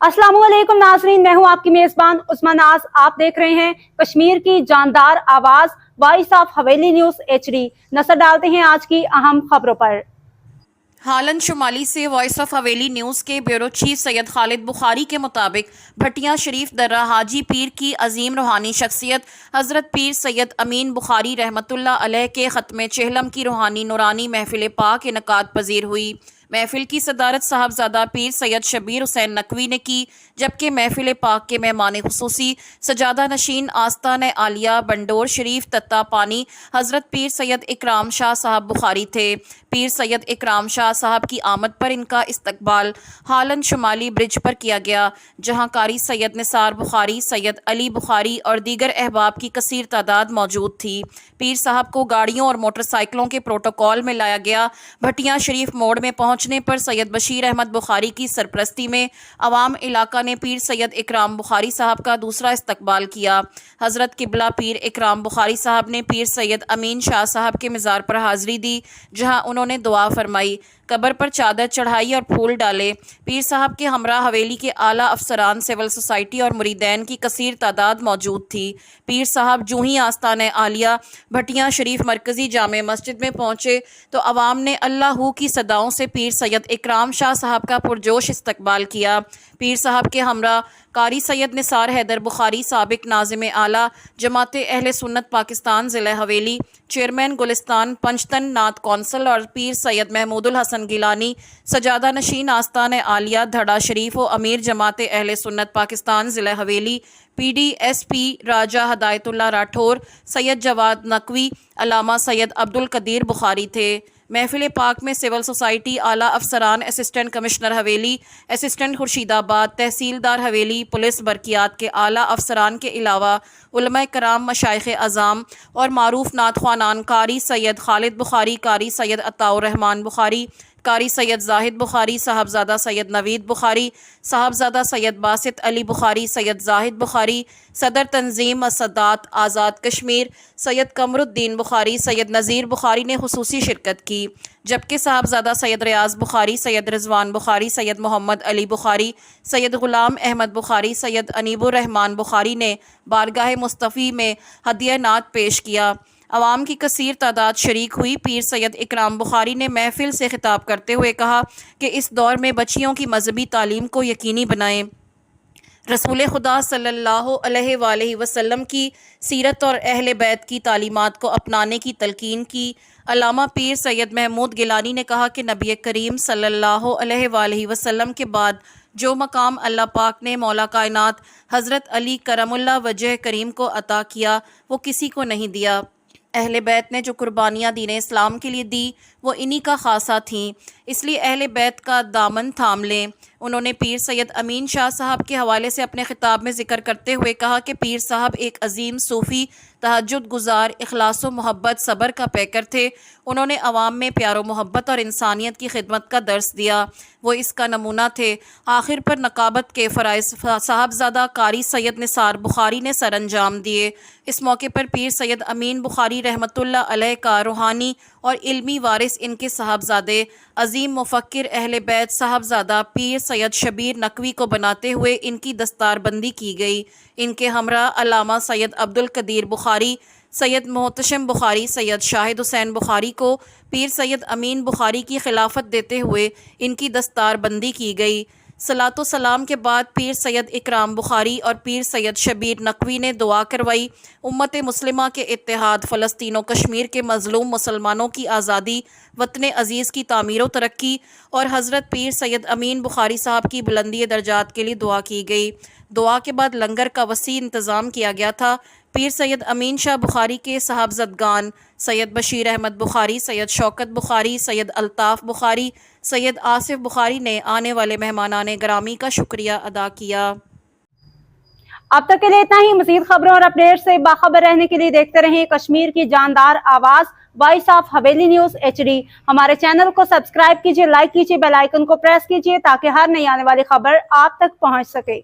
अस्सलाम वालेकुम नाज़रीन, मैं हूं आपकी मेजबान उस्मा नाज। आप देख रहे हैं कश्मीर की जानदार आवाज voice of Haveli news HD। नजर डालते हैं आज की अहम खबरों पर। हालन शुमाली से वॉइस ऑफ हवेली न्यूज़ के ब्यूरो चीफ सैयद खालिद बुखारी के मुताबिक भटिया शरीफ दर्रा हाजी पीर की अजीम रूहानी शख्सियत हज़रत पीर सैयद अमीन बुखारी रहमतुल्लाह अलैह के ख़त्म चेहलम की रूहानी नूरानी महफिल पाक इनकाद पजीर हुई। महफिल की सदारत साहबजादा पीर सैयद शबीर हुसैन नकवी ने की, जबकि महफिल पाक के मेहमान खुसूसी सजादा नशीन आस्तान आलिया बंडोर शरीफ तत्ता पानी हज़रत पीर सैयद इकराम शाह साहब बुखारी थे। पीर सैयद इकराम शाह साहब की आमद पर इनका इस्तकबाल हालन शुमाली ब्रिज पर किया गया, जहाँ कारी सैयद निसार बुखारी, सैयद अली बुखारी और दीगर अहबाब की कसीर तादाद मौजूद थी। पीर साहब को गाड़ियों और मोटरसाइकिलों के प्रोटोकॉल में लाया गया। भटिया शरीफ मोड़ में पहुंचने पर सैयद बशीर अहमद बुखारी की सरपरस्ती में अवाम इलाका ने पीर सैयद इकराम बुखारी साहब का दूसरा इस्तकबाल किया। हज़रत किबला पीर इकराम बुखारी साहब ने पीर सैयद अमीन शाह साहब के मज़ार पर हाज़री दी, जहां उन्होंने दुआ फरमाई, कब्र पर चादर चढ़ाई और फूल डाले। पीर साहब के हमरा हवेली के आला अफसरान, सिविल सोसाइटी और मुरीदैन की कसीर तादाद मौजूद थी। पीर साहब जूँ ही आस्तान आलिया भटिया शरीफ मरकज़ी जामे मस्जिद में पहुँचे तो अवाम ने अल्लाहू की सदाओं से पीर सैयद इकराम शाह साहब का पुरजोश इस्तकबाल किया। पीर साहब के हमरा कारी सैयद निसार हैदर बुखारी, साबिक नाज़िम आला जमात अहले सुन्नत पाकिस्तान ज़िला हवेली, चेयरमैन गुलिस्तान पंचतन नात कौंसल और पीर सैयद महमूदुल हसन गिलानी सजादा नशीन आस्तान आलिया धड़ा शरीफ व अमीर जमात अहले सुन्नत पाकिस्तान ज़िला हवेली, PDSP राजा हदायतुल्लाह राठौर, सैयद जवाद नकवी, अलामा सैयद अब्दुल कदीर बुखारी थे। महफिल पाक में सिविल सोसाइटी, आला अफसरान, असिस्टेंट कमिश्नर हवेली, असिस्टेंट खुर्शीदाबाद, तहसीलदार हवेली, पुलिस बरकियात के आला अफसरान के अलावा उलमा कराम, मशाइख अज़ाम और मारूफ नात ख्वानान कारी सैयद खालिद बुखारी, कारी सैयद अताउर रहमान बुखारी, कारी सैयद जाहिद बुखारी, साहबजादा सैयद नवीद बुखारी, साहबजादा सैयद बासित अली बुखारी, सैयद जाहिद बुखारी, सदर तंजीम सदात आज़ाद कश्मीर सैयद कमरुद्दीन बुखारी, सैयद नज़ीर बुखारी ने खुसूसी शिरकत की, जबकि साहबजादा सैयद रियाज बुखारी, सैयद रिजवान बुखारी, सैयद मोहम्मद अली बुखारी, सैयद गुलाम अहमद बुखारी, सैयद अनीबुर रहमान बुखारी ने बारगाह मुस्तफ़ी में हदिया नात पेश किया। अवाम की कसीर तादाद शरीक हुई। पीर सैयद इकराम बुखारी ने महफिल से खिताब करते हुए कहा कि इस दौर में बच्चियों की मजहबी तालीम को यकीनी बनाएं। रसूल खुदा सल्लल्लाहु अलैहि वसल्लम की सीरत और अहले बैत की तालीमात को अपनाने की तलकीन की। अल्लामा पीर सैयद महमूद गिलानी ने कहा कि नबी करीम सल्लल्लाहु अलैहि वसल्लम के बाद जो मकाम अल्लाह पाक ने मौला कायनात हज़रत अली करमुल्लाह वजह करीम को अता किया वो किसी को नहीं दिया। अहले बैत ने जो कुर्बानियाँ दीन इस्लाम के लिए दी वो इन्हीं का खासा थीं, इसलिए अहले बैत का दामन थाम लें। उन्होंने पीर सैयद अमीन शाह साहब के हवाले से अपने खिताब में ज़िक्र करते हुए कहा कि पीर साहब एक अजीम सूफ़ी, तहज्जुद गुज़ार, इखलास व मोहब्बत, सब्र का पैकर थे। उन्होंने अवाम में प्यार व मोहब्बत और इंसानियत की खिदमत का दर्स दिया, वो इसका नमूना थे। आखिर पर नकाबत के फ़राइज़ साहबजादा कारी सैयद निसार बुखारी ने सर अंजाम दिए। इस मौके पर पीर सैयद अमीन बुखारी रहमतुल्लाह अलैह का रूहानी और इल्मी वारिस इनके साहबजादे अजीम मुफक्किर अहले बैत साहबजादा पीर सैयद शबीर नकवी को बनाते हुए इनकी दस्तारबंदी की गई। इनके हमरा अल्लामा सैयद अब्दुल कदीर बुखारी, सैयद मोहतशम बुखारी, सैयद शाहिद हुसैन बुखारी को पीर सैयद अमीन बुखारी की खिलाफत देते हुए इनकी दस्तारबंदी की गई। सलातो सलाम के बाद पीर सैयद इकराम बुखारी और पीर सैयद शबीर नकवी ने दुआ करवाई। उम्मत मुस्लिमा के इत्तेहाद, फ़लस्तीन व कश्मीर के मज़लूम मुसलमानों की आज़ादी, वतन अज़ीज़ की तामीर व तरक्की और हज़रत पीर सैयद अमीन बुखारी साहब की बुलंदी दर्जात के लिए दुआ की गई। दुआ के बाद लंगर का वसी इंतज़ाम किया गया था। पीर सैयद अमीन शाह बुखारी के साहबजदगान सैयद बशीर अहमद बुखारी, सैयद शौकत बुखारी, सैयद अल्ताफ़ बुखारी, सैयद आसिफ बुखारी ने आने वाले मेहमानाने ग्रामी का शुक्रिया अदा किया। अब तक के लिए इतना ही। मज़ीद खबरों और अपडेट से बाखबर रहने के लिए देखते रहें कश्मीर की जानदार आवाज़ voice of Haveli news HD। हमारे चैनल को सब्सक्राइब कीजिए, लाइक कीजिए, बेल आइकन को प्रेस कीजिए ताकि हर नई आने वाली खबर आप तक पहुंच सके।